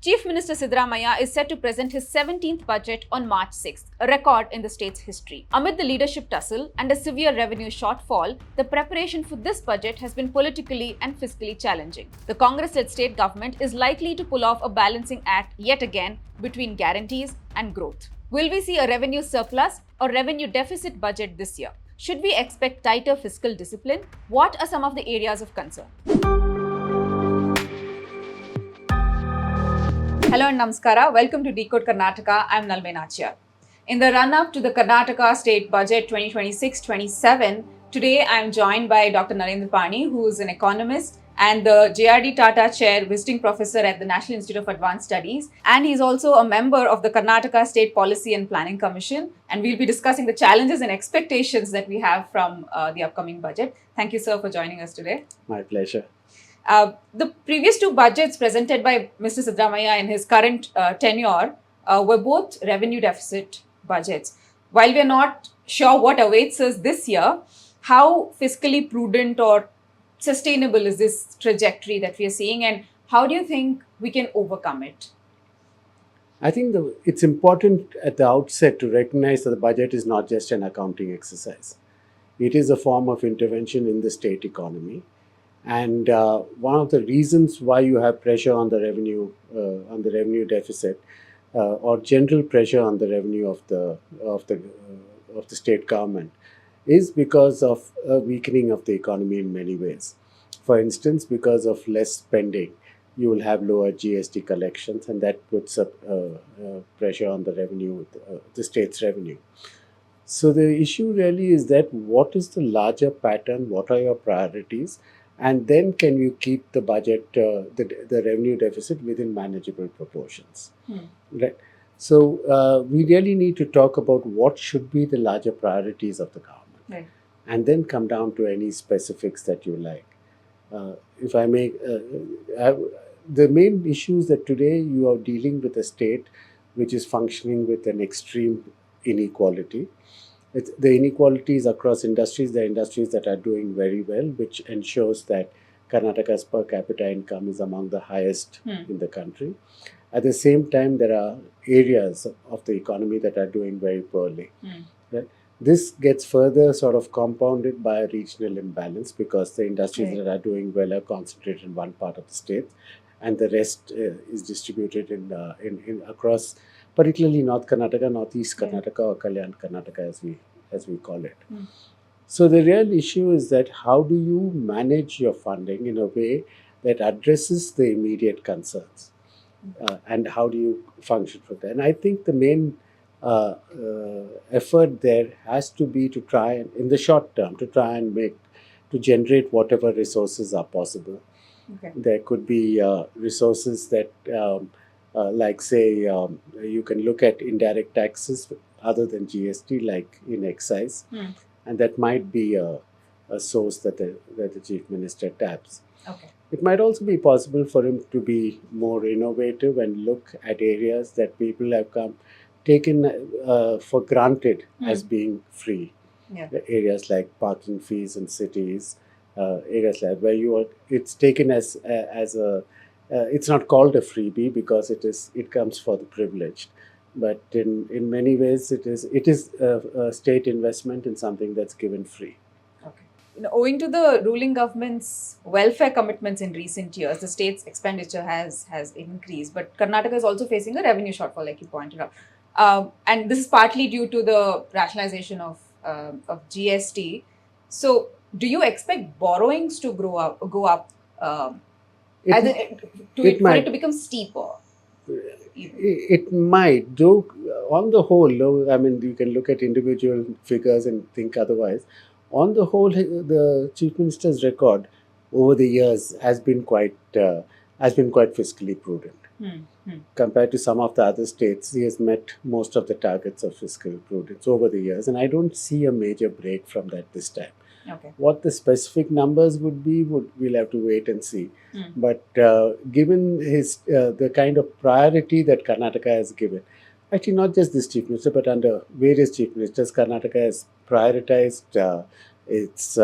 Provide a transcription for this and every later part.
Chief Minister Siddaramaiah is set to present his 17th budget on March 6th, a record in the state's history. Amid the leadership tussle and a severe revenue shortfall, the preparation for this budget has been politically and fiscally challenging. The Congress-led state government is likely to pull off a balancing act yet again between guarantees and growth. Will we see a revenue surplus or revenue deficit budget this year? Should we expect tighter fiscal discipline? What are some of the areas of concern? Hello and Namaskara. Welcome to Decode Karnataka. I'm Nalme Nachiyar. In the run-up to the Karnataka State Budget 2026-27, today I'm joined by Dr. Narendar Pani, who is an economist and the JRD Tata Chair, visiting professor at the National Institute of Advanced Studies. And he's also a member of the Karnataka State Policy and Planning Commission. And we'll be discussing the challenges and expectations that we have from the upcoming budget. Thank you, sir, for joining us today. My pleasure. The previous two budgets presented by Mr. Siddaramaiah in his current tenure were both revenue deficit budgets. While we are not sure what awaits us this year, how fiscally prudent or sustainable is this trajectory that we are seeing, and how do you think we can overcome it? I think it's important at the outset to recognize that the budget is not just an accounting exercise. It is a form of intervention in the state economy. And one of the reasons why you have pressure on the revenue deficit, or general pressure on the revenue of the state government, is because of a weakening of the economy in many ways. For instance, because of less spending, you will have lower GST collections, and that puts up pressure on the revenue, the state's revenue. So the issue really is that what is the larger pattern? What are your priorities? And then can you keep the budget, the revenue deficit within manageable proportions? Right. So we really need to talk about what should be the larger priorities of the government, right, and then come down to any specifics that you like. If I may, the main issues that today you are dealing with a state which is functioning with an extreme inequality. The inequalities across industries, the industries that are doing very well, which ensures that Karnataka's per capita income is among the highest in the country. At the same time, there are areas of the economy that are doing very poorly. Right? This gets further sort of compounded by a regional imbalance because the industries that are doing well are concentrated in one part of the state, and the rest is distributed in across, particularly North Karnataka, Northeast Karnataka, or Kalyan Karnataka as we call it. So the real issue is that how do you manage your funding in a way that addresses the immediate concerns, and how do you function from there? And I think the main effort there has to be to try and, in the short term, to generate whatever resources are possible. Okay. There could be resources that like say you can look at indirect taxes other than GST, like in excise, and that might be a source that the Chief Minister taps. Okay. It might also be possible for him to be more innovative and look at areas that people have taken for granted as being free. Yeah. Areas like parking fees in cities, areas like where it's taken as a it's not called a freebie because it comes for the privileged, but in many ways it is a state investment in something that's given free. Okay. Owing to the ruling government's welfare commitments in recent years, the state's expenditure has increased, but Karnataka is also facing a revenue shortfall, like you pointed out, and this is partly due to the rationalization of GST. So, do you expect borrowings to go up? For it to become steeper? It might, though on the whole, I mean, you can look at individual figures and think otherwise. On the whole, the Chief Minister's record over the years has been quite fiscally prudent. Compared to some of the other states, he has met most of the targets of fiscal prudence over the years, and I don't see a major break from that this time. Okay. What the specific numbers would be, we'll have to wait and see. But given the kind of priority that Karnataka has given, actually not just this Chief Minister, but under various Chief Ministers, Karnataka has prioritized it's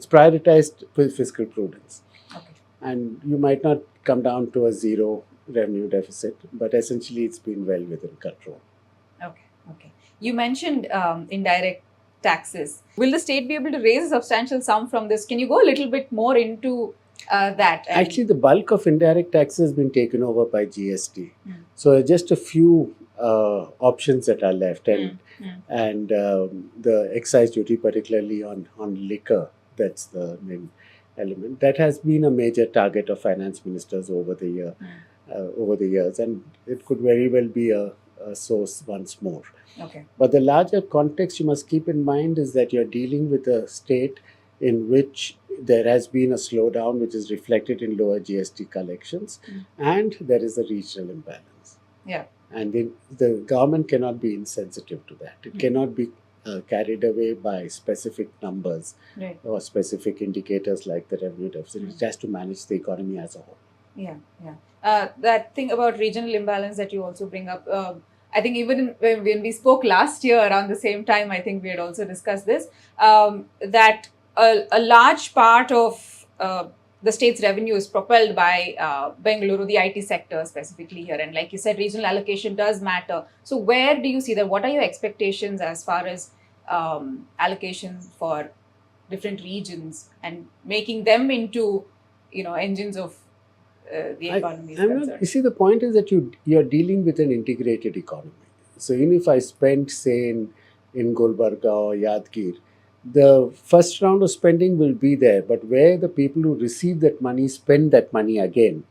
prioritized fiscal prudence. Okay. And you might not come down to a zero revenue deficit, but essentially it's been well within control. Okay. You mentioned indirect taxes. Will the state be able to raise a substantial sum from this? Can you go a little bit more into that? Actually, the bulk of indirect taxes has been taken over by GST. So just a few options that are left, and the excise duty, particularly on liquor, that's the main element. That has been a major target of finance ministers over the years, and it could very well be a source once more. Okay. But the larger context you must keep in mind is that you're dealing with a state in which there has been a slowdown, which is reflected in lower GST collections, and there is a regional imbalance. Yeah. And the government cannot be insensitive to that. It cannot be carried away by specific numbers or specific indicators like the revenue deficit. It has to manage the economy as a whole. Yeah. That thing about regional imbalance that you also bring up, I think even when we spoke last year around the same time, I think we had also discussed this, that a large part of the state's revenue is propelled by Bengaluru, the IT sector specifically here. And like you said, regional allocation does matter. So where do you see that? What are your expectations as far as allocation for different regions and making them into, engines of the economy? You see, the point is that you're dealing with an integrated economy. So even if I spend, say, in Gulbarga or Yadgir, the first round of spending will be there, but where the people who receive that money spend that money again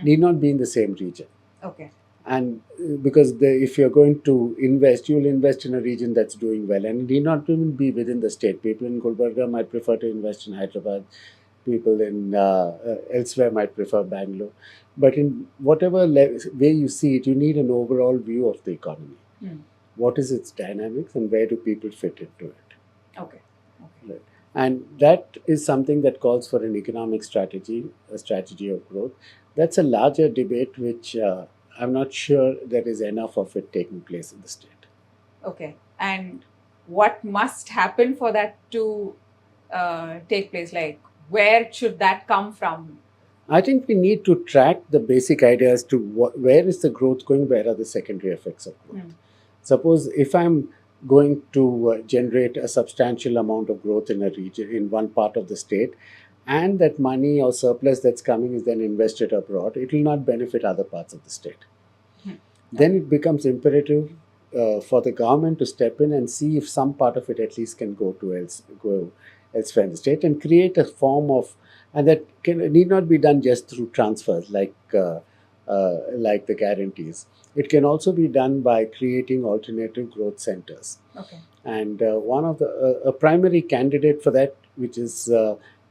need not be in the same region. Okay. And because if you're going to invest, you'll invest in a region that's doing well, and it need not even be within the state. People in Gulbarga might prefer to invest in Hyderabad. People in elsewhere might prefer Bangalore. But in whatever way you see it, you need an overall view of the economy. What is its dynamics and where do people fit into it? Okay. Right. And that is something that calls for an economic strategy, a strategy of growth. That's a larger debate which I'm not sure there is enough of it taking place in the state. Okay. And what must happen for that to take place? Like, where should that come from? I think we need to track the basic idea as to where is the growth going, where are the secondary effects of growth. Suppose if I'm going to generate a substantial amount of growth in a region, in one part of the state, and that money or surplus that's coming is then invested abroad, it will not benefit other parts of the state. Then it becomes imperative for the government to step in and see if some part of it at least can go elsewhere in the state and create a form of, and that need not be done just through transfers like the guarantees. It can also be done by creating alternative growth centers. Okay. And one of a primary candidate for that, which is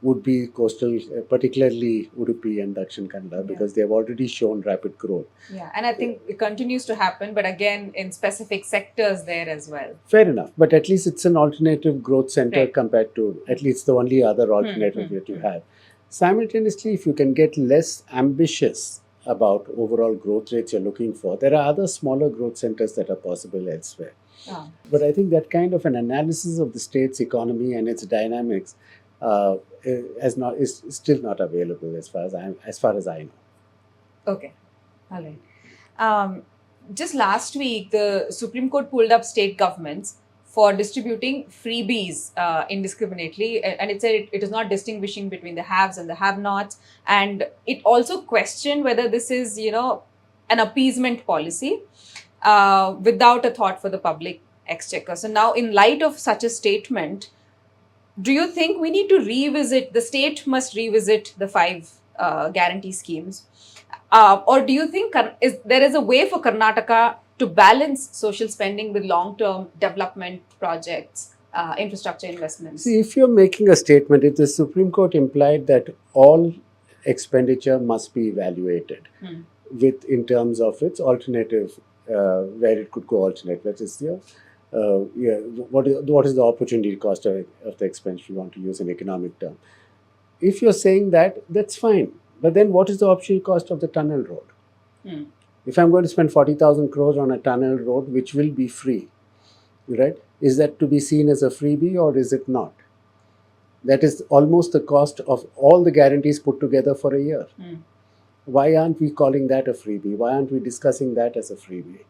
would be coastal, particularly Udupi and Dakshin Kannada, because they have already shown rapid growth. Yeah, and I think it continues to happen, but again, in specific sectors there as well. Fair enough, but at least it's an alternative growth center compared to at least the only other alternative that you have. Simultaneously, if you can get less ambitious about overall growth rates you're looking for, there are other smaller growth centers that are possible elsewhere. But I think that kind of an analysis of the state's economy and its dynamics is still not available as far as I know. Okay, all right. Just last week, the Supreme Court pulled up state governments for distributing freebies indiscriminately, and it said it is not distinguishing between the haves and the have-nots, and it also questioned whether this is, an appeasement policy without a thought for the public exchequer. So now, in light of such a statement, do you think we need to the state must revisit the 5 guarantee schemes? Or do you think there is a way for Karnataka to balance social spending with long-term development projects, infrastructure investments? See, if you're making a statement, if the Supreme Court implied that all expenditure must be evaluated in terms of its alternative, where it could go alternate, that is what is the opportunity cost of the expense you want to use in economic term. If you're saying that, that's fine. But then what is the opportunity cost of the tunnel road? If I'm going to spend 40,000 crores on a tunnel road, which will be free, right? Is that to be seen as a freebie or is it not? That is almost the cost of all the guarantees put together for a year. Why aren't we calling that a freebie? Why aren't we discussing that as a freebie?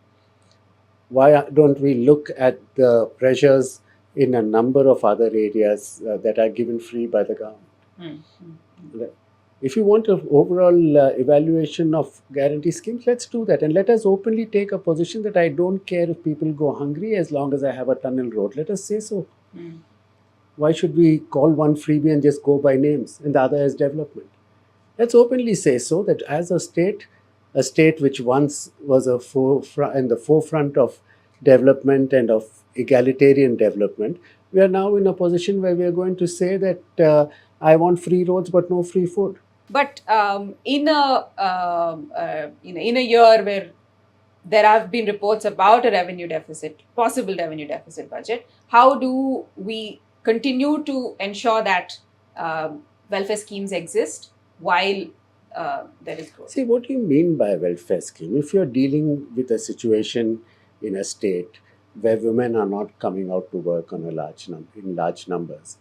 Why don't we look at the pressures in a number of other areas that are given free by the government? Right. If you want an overall evaluation of guarantee schemes, let's do that. And let us openly take a position that I don't care if people go hungry as long as I have a tunnel road. Let us say so. Why should we call one freebie and just go by names and the other as development? Let's openly say so, that as a state which once was in the forefront of development and of egalitarian development, we are now in a position where we are going to say that I want free roads but no free food. But in a year where there have been reports about a revenue deficit, possible revenue deficit budget, how do we continue to ensure that welfare schemes exist while there is growth? See, what do you mean by welfare scheme? If you're dealing with a situation in a state where women are not coming out to work in large numbers,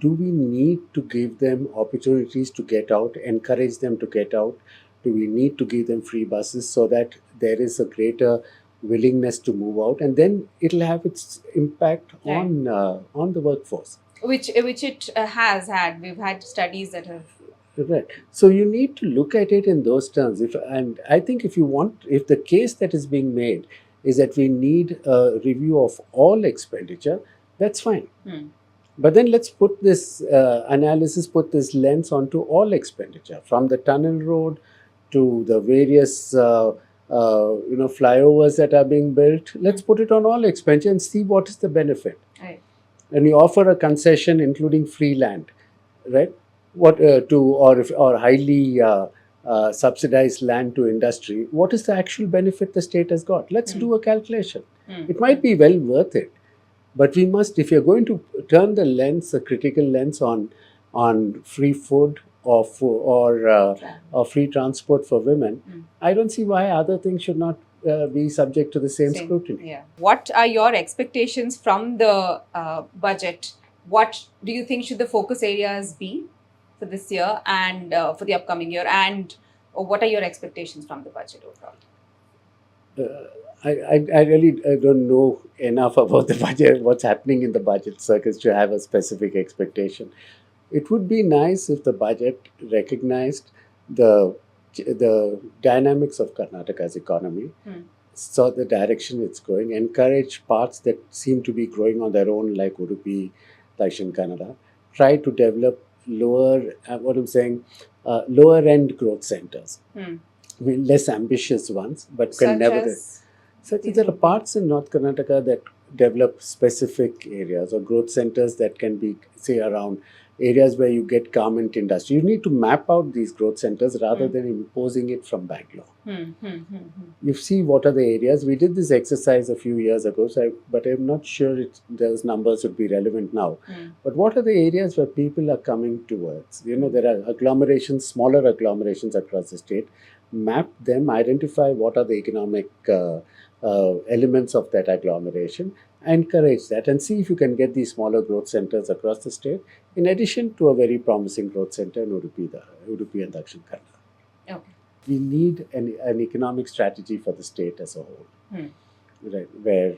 do we need to give them opportunities to get out, encourage them to get out? Do we need to give them free buses so that there is a greater willingness to move out? And then it'll have its impact on the workforce. Which it has had. We've had studies that have... Right. So you need to look at it in those terms. And I think if the case that is being made is that we need a review of all expenditure, that's fine. But then let's put this put this lens onto all expenditure, from the tunnel road to the various flyovers that are being built. Let's put it on all expenditure and see what is the benefit. Right. And you offer a concession including free land, right? Or highly subsidized land to industry. What is the actual benefit the state has got? Let's do a calculation. It might be well worth it. But we must, if you're going to turn the lens, a critical lens on free food or free transport for women, I don't see why other things should not be subject to the same scrutiny. Yeah. What are your expectations from the budget? What do you think should the focus areas be for this year and for the upcoming year? And what are your expectations from the budget overall? I really don't know enough about the budget, what's happening in the budget circus to have a specific expectation. It would be nice if the budget recognized the dynamics of Karnataka's economy, saw the direction it's going, encourage parts that seem to be growing on their own, like Udupi, Dakshin Kannada, try to develop lower end growth centers. Less ambitious ones, but can never... There are parts in North Karnataka that develop specific areas or growth centers that can be, say, around areas where you get garment industry. You need to map out these growth centers rather than imposing it from Bangalore. You see what are the areas. We did this exercise a few years ago, but I'm not sure those numbers would be relevant now. But what are the areas where people are coming towards? There are agglomerations, smaller agglomerations across the state. Map them, identify what are the economic elements of that agglomeration, encourage that, and see if you can get these smaller growth centers across the state, in addition to a very promising growth center in Udupi and Dakshin Kannada. Okay. We need an economic strategy for the state as a whole, right, where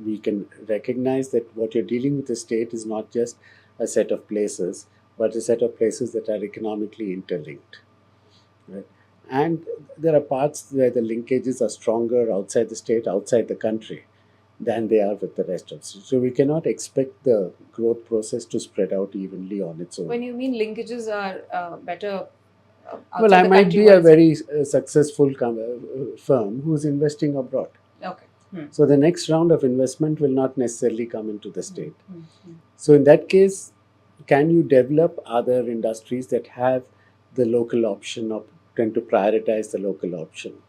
we can recognize that what you're dealing with the state is not just a set of places, but a set of places that are economically interlinked. Right? And there are parts where the linkages are stronger outside the state, outside the country, than they are with the rest of the state. So we cannot expect the growth process to spread out evenly on its own. When you mean linkages are better outside well, I the might country, be a very successful firm who's investing abroad. Okay. So the next round of investment will not necessarily come into the state. So in that case, can you develop other industries that have the local option of tend to prioritize the local option?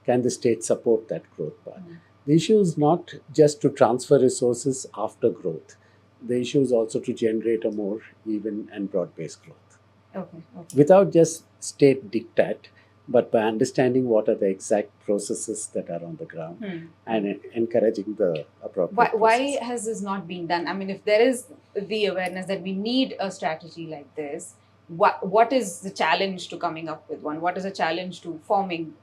Can the state support that growth path? The issue is not just to transfer resources after growth. The issue is also to generate a more even and broad-based growth. Okay. Without just state diktat, but by understanding what are the exact processes that are on the ground and encouraging the appropriate Why has this not been done? I mean, if there is the awareness that we need a strategy like this, what is the challenge to coming up with one? What is the challenge to forming?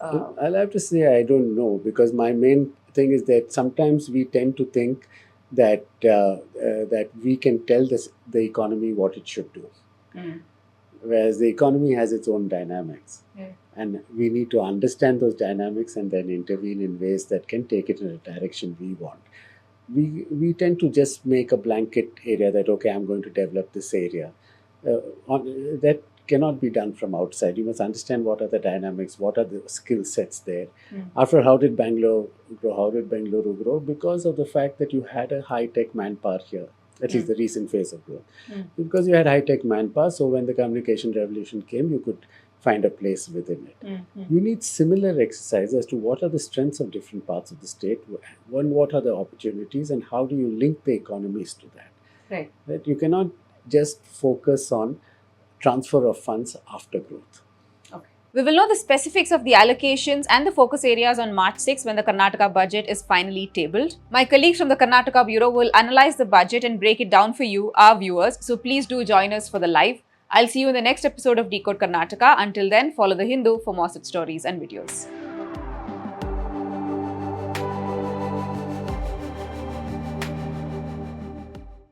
I'll have to say I don't know, because my main thing is that sometimes we tend to think that that we can tell the economy what it should do, whereas the economy has its own dynamics, and we need to understand those dynamics and then intervene in ways that can take it in a direction we want. We tend to just make a blanket area that, okay, I'm going to develop this area. That cannot be done from outside. You must understand what are the dynamics, what are the skill sets there. After, how did Bangalore grow? How did Bengaluru grow? Because of the fact that you had a high-tech manpower here, at least the recent phase of growth. Because you had high-tech manpower, so when the communication revolution came, you could find a place within it. You need similar exercise as to what are the strengths of different parts of the state, what are the opportunities, and how do you link the economies to that. Right? You cannot just focus on transfer of funds after growth. We will know the specifics of the allocations and the focus areas on March 6 when the Karnataka budget is finally tabled. My colleagues from the Karnataka Bureau will analyze the budget and break it down for you, our viewers. So please do join us for the live. I'll see you in the next episode of Decode Karnataka. Until then, follow The Hindu for more such stories and videos.